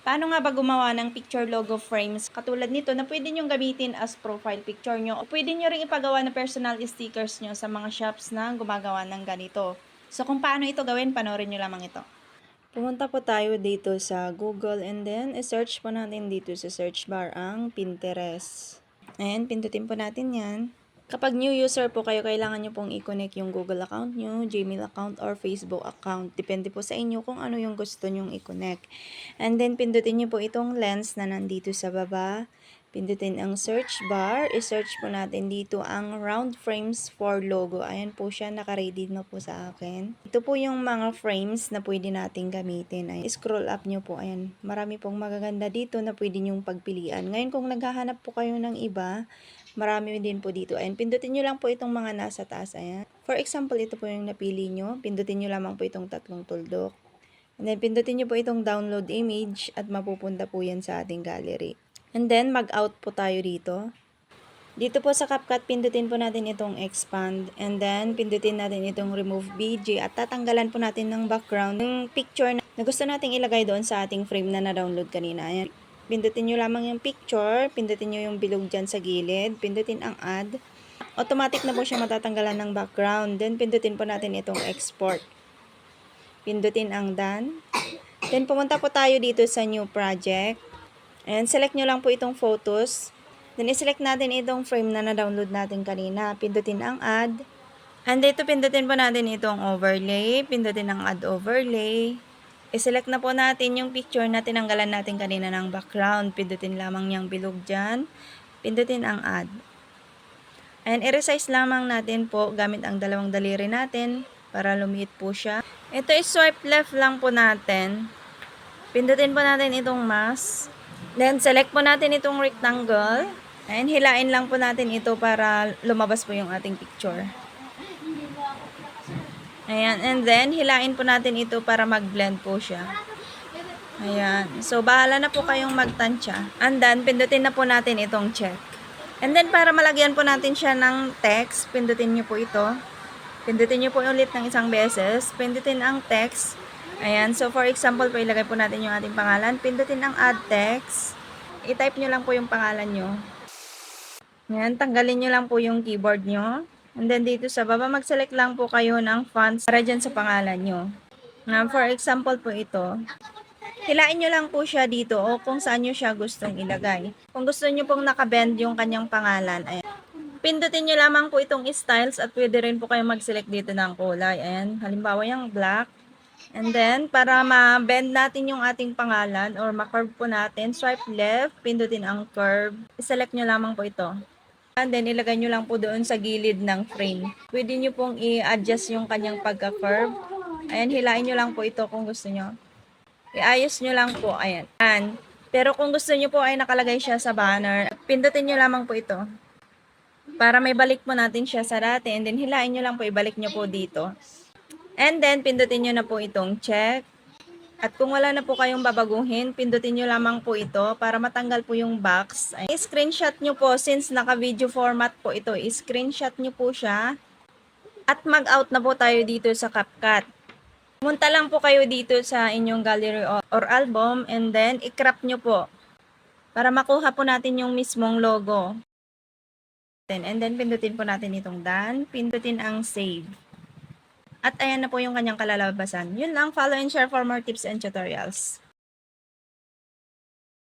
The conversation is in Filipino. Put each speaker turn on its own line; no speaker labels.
Paano nga ba gumawa ng picture logo frames katulad nito na pwede nyong gamitin as profile picture nyo o pwede nyo ring ipagawa na personal stickers nyo sa mga shops na gumagawa ng ganito. So kung paano ito gawin, panoorin nyo lamang ito. Pumunta po tayo dito sa Google and then i-search po natin dito sa search bar ang Pinterest. And pindutin po natin yan. Kapag new user po kayo, kailangan nyo pong i-connect yung Google account nyo, Gmail account, or Facebook account. Depende po sa inyo kung ano yung gusto nyong i-connect. And then, pindutin nyo po itong lens na nandito sa baba. Pindutin ang search bar. I-search po natin dito ang round frames for logo. Ayan po siya, naka-ready na po sa akin. Ito po yung mga frames na pwede natin gamitin. Ayan, scroll up nyo po. Ayan, marami pong magaganda dito na pwede nyong pagpilian. Ngayon, kung naghahanap po kayo ng iba, marami din po dito. Ayan, pindutin nyo lang po itong mga nasa taas. Ayan. For example, ito po yung napili nyo. Pindutin nyo lamang po itong tatlong tuldok. And then, pindutin nyo po itong download image at mapupunta po yan sa ating gallery. And then, mag-out po tayo dito. Dito po sa CapCut, pindutin po natin itong expand. And then, pindutin natin itong remove BG at tatanggalan po natin ng background yung picture na gusto nating ilagay doon sa ating frame na na-download kanina. Ayan. Pindutin nyo lamang yung picture, pindutin nyo yung bilog dyan sa gilid, pindutin ang add. Automatic na po siya matatanggalan ng background. Then, pindutin po natin itong export. Pindutin ang done. Then, pumunta po tayo dito sa new project. And select nyo lang po itong photos. Then, iselect natin itong frame na na-download natin kanina. Pindutin ang add. And dito, pindutin po natin itong overlay. Pindutin ang add overlay. I-select na po natin yung picture na tinanggalan natin kanina ng background. Pindutin lamang niyang bilog dyan. Pindutin ang add. And i-resize lamang natin po gamit ang dalawang daliri natin para lumiit po siya. Ito is swipe left lang po natin. Pindutin po natin itong mask. Then select po natin itong rectangle. And hilain lang po natin ito para lumabas po yung ating picture. Ayan, and then, hilain po natin ito para mag-blend po siya. Ayan. So, bahala na po kayong magtansya. And then, pindutin na po natin itong check. And then, para malagyan po natin siya ng text, pindutin nyo po ito. Pindutin nyo po ulit ng isang beses. Pindutin ang text. Ayan. So, for example, po, ilagay po natin yung ating pangalan. Pindutin ang add text. I-type nyo lang po yung pangalan nyo. Ayan. Tanggalin nyo lang po yung keyboard nyo. And then dito sa baba, mag-select lang po kayo ng fonts para dyan sa pangalan nyo. For example po ito, hilain nyo lang po siya dito o kung saan nyo siya gustong ilagay. Kung gusto nyo pong nakabend yung kanyang pangalan, ayan. Pindutin nyo lamang po itong styles at pwede rin po kayo mag-select dito ng kulay. Ayan, halimbawa yung black. And then, para ma-bend natin yung ating pangalan or ma-curve po natin, swipe left, pindutin ang curve. I-select nyo lamang po ito. And then, ilagay nyo lang po doon sa gilid ng frame. Pwede nyo pong i-adjust yung kanyang pagka-curve. Ayan, hilain nyo lang po ito kung gusto nyo. I-ayos nyo lang po. Ayan. Pero kung gusto nyo po ay nakalagay siya sa banner, pindutin nyo lamang po ito. Para may balik po natin siya sa dati. And then, hilain nyo lang po, ibalik nyo po dito. And then, pindutin nyo na po itong check. At kung wala na po kayong babaguhin, pindutin nyo lamang po ito para matanggal po yung box. I-screenshot nyo po since naka-video format po ito. I-screenshot nyo po siya. At mag-out na po tayo dito sa CapCut. Pumunta lang po kayo dito sa inyong gallery or album and then i-crop nyo po para makuha po natin yung mismong logo. And then pindutin po natin itong done. Pindutin ang save. At ayan na po yung kanyang kalalabasan. Yun lang, follow and share for more tips and tutorials.